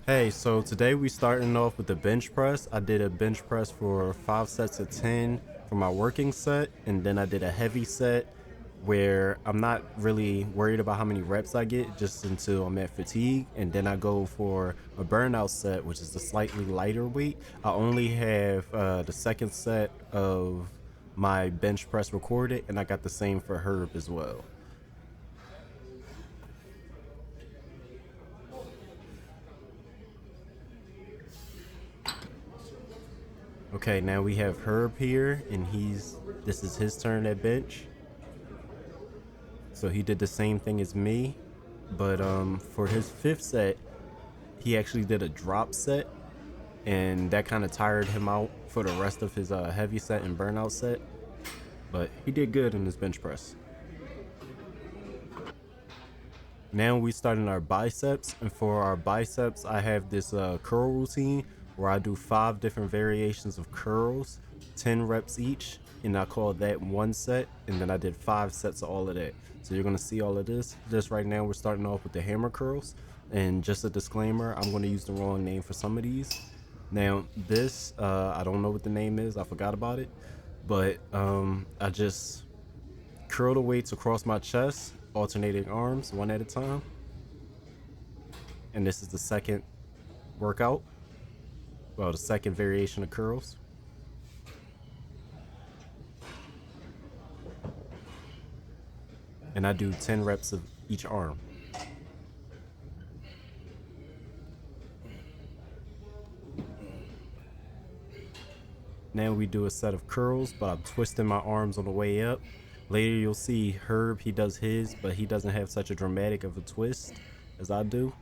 Hey, so today we starting off with the bench press. I did a bench press for 5 sets of 10 for my working set, and then I did a heavy set where I'm not really worried about how many reps I get just until I'm at fatigue. And then I go for a burnout set, which is a slightly lighter weight. I only have the second set of my bench press recorded, and I got the same for Herb as well. Okay, now we have Herb here, and this is his turn at bench. So he did the same thing as me, but for his fifth set, he actually did a drop set, and that kind of tired him out for the rest of his heavy set and burnout set. But he did good in his bench press. Now we starting our biceps, and for our biceps, I have this curl routine where I do 5 different variations of curls, 10 reps each, and I call that one set. And then I did 5 sets of all of that. So you're gonna see all of this. Just right now, we're starting off with the hammer curls. And just a disclaimer, I'm gonna use the wrong name for some of these. Now this, I don't know what the name is. I forgot about it, but I just curl the weights across my chest, alternating arms one at a time. And this is the second workout. Well, the second variation of curls. And I do 10 reps of each arm. Now we do a set of curls, but I'm twisting my arms on the way up. Later you'll see Herb, he does his, but he doesn't have such a dramatic of a twist as I do.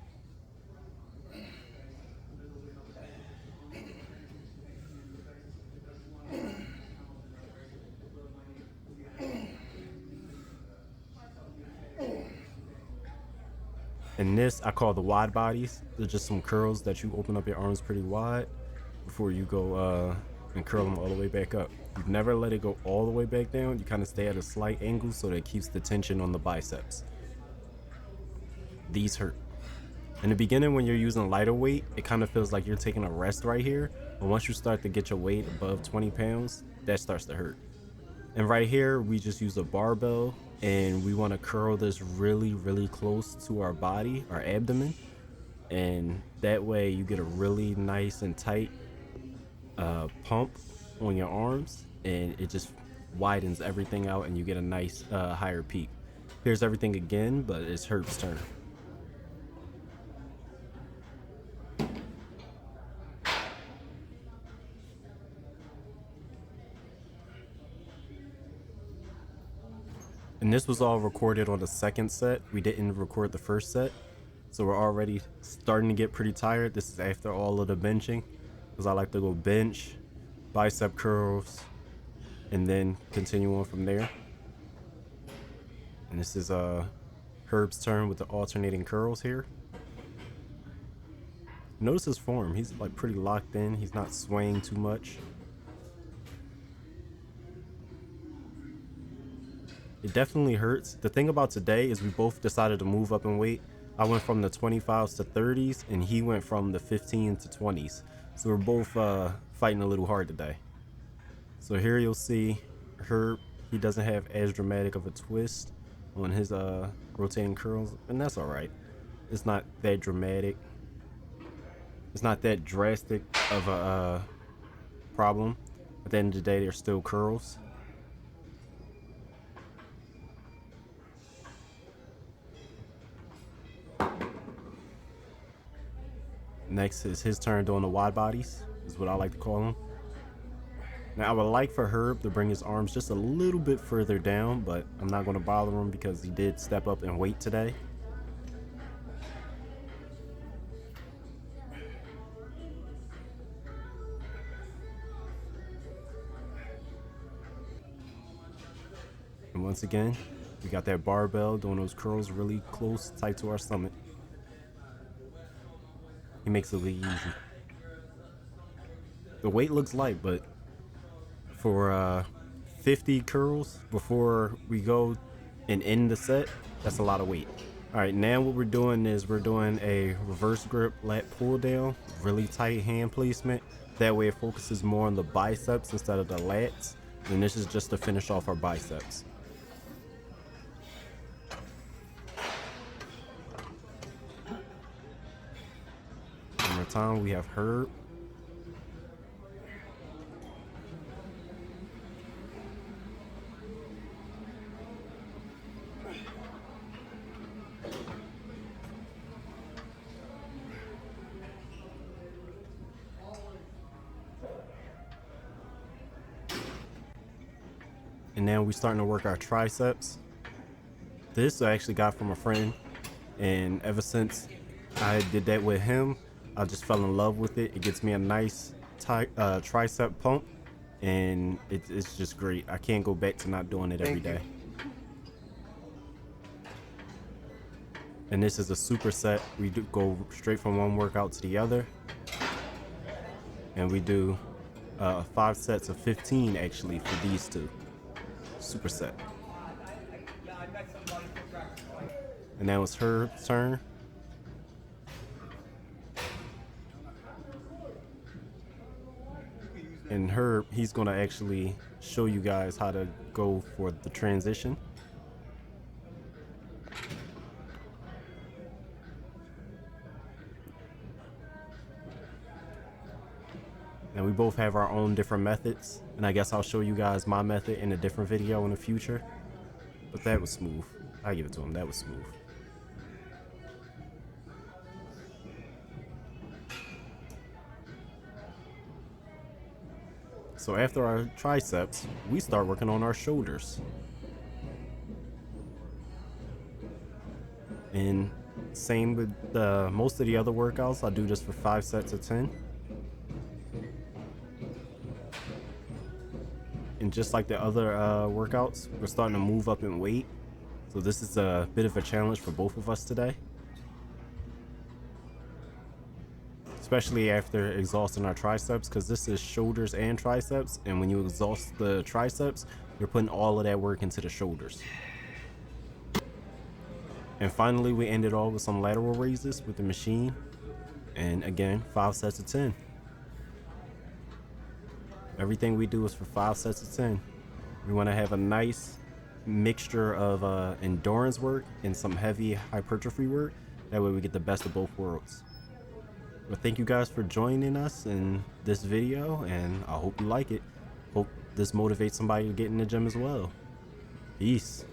And this I call the wide bodies. They're just some curls that you open up your arms pretty wide before you go and curl them all the way back up. You never let it go all the way back down. You kind of stay at a slight angle so that it keeps the tension on the biceps. These hurt. In the beginning, when you're using lighter weight, it kind of feels like you're taking a rest right here. But once you start to get your weight above 20 pounds, that starts to hurt. And right here, we just use a barbell, and we want to curl this really, really close to our body, our abdomen. And that way you get a really nice and tight pump on your arms, and it just widens everything out, and you get a nice higher peak. Here's everything again, but it's Herb's turn. And this was all recorded on the second set. We didn't record the first set. So we're already starting to get pretty tired. This is after all of the benching, because I like to go bench, bicep curls, and then continue on from there. And this is Herb's turn with the alternating curls here. Notice his form. He's like pretty locked in. He's not swaying too much. It definitely hurts. The thing about today is we both decided to move up in weight. I went from the 25s to 30s, and he went from the 15 to 20s. So we're both fighting a little hard today. So here you'll see Herb. He doesn't have as dramatic of a twist on his rotating curls, and that's all right. It's not that dramatic. It's not that drastic of a problem. At the end of the day, they're still curls. Next is his turn doing the wide bodies, is what I like to call them. Now I would like for Herb to bring his arms just a little bit further down, but I'm not going to bother him because he did step up in weight today. And once again, we got that barbell doing those curls really close, tight to our stomach. He makes it look easy. The weight looks light, but for 50 curls before we go and end the set, that's a lot of weight. All right, now what we're doing is we're doing a reverse grip lat pull down, really tight hand placement. That way it focuses more on the biceps instead of the lats. And this is just to finish off our biceps. One more time, we have Herb. And now we're starting to work our triceps. This I actually got from a friend, and ever since I did that with him, I just fell in love with it. It gets me a nice tricep pump, and it's just great. I can't go back to not doing it every day. And this is a superset. We do go straight from one workout to the other, and we do 5 sets of 15 actually for these two. Superset. And now it's Herb's turn. And Herb, he's gonna actually show you guys how to go for the transition. And we both have our own different methods, and I guess I'll show you guys my method in a different video in the future. But that was smooth. I give it to him. That was smooth. So after our triceps, we start working on our shoulders. And same with most of the other workouts, I do this for 5 sets of 10. And just like the other workouts, we're starting to move up in weight. So this is a bit of a challenge for both of us today. Especially after exhausting our triceps, because this is shoulders and triceps. And when you exhaust the triceps, you're putting all of that work into the shoulders. And finally, we ended all with some lateral raises with the machine. And again, 5 sets of 10. Everything we do is for 5 sets of 10. We want to have a nice mixture of endurance work and some heavy hypertrophy work. That way we get the best of both worlds. Well, thank you guys for joining us in this video, and I hope you like it. Hope this motivates somebody to get in the gym as well. Peace.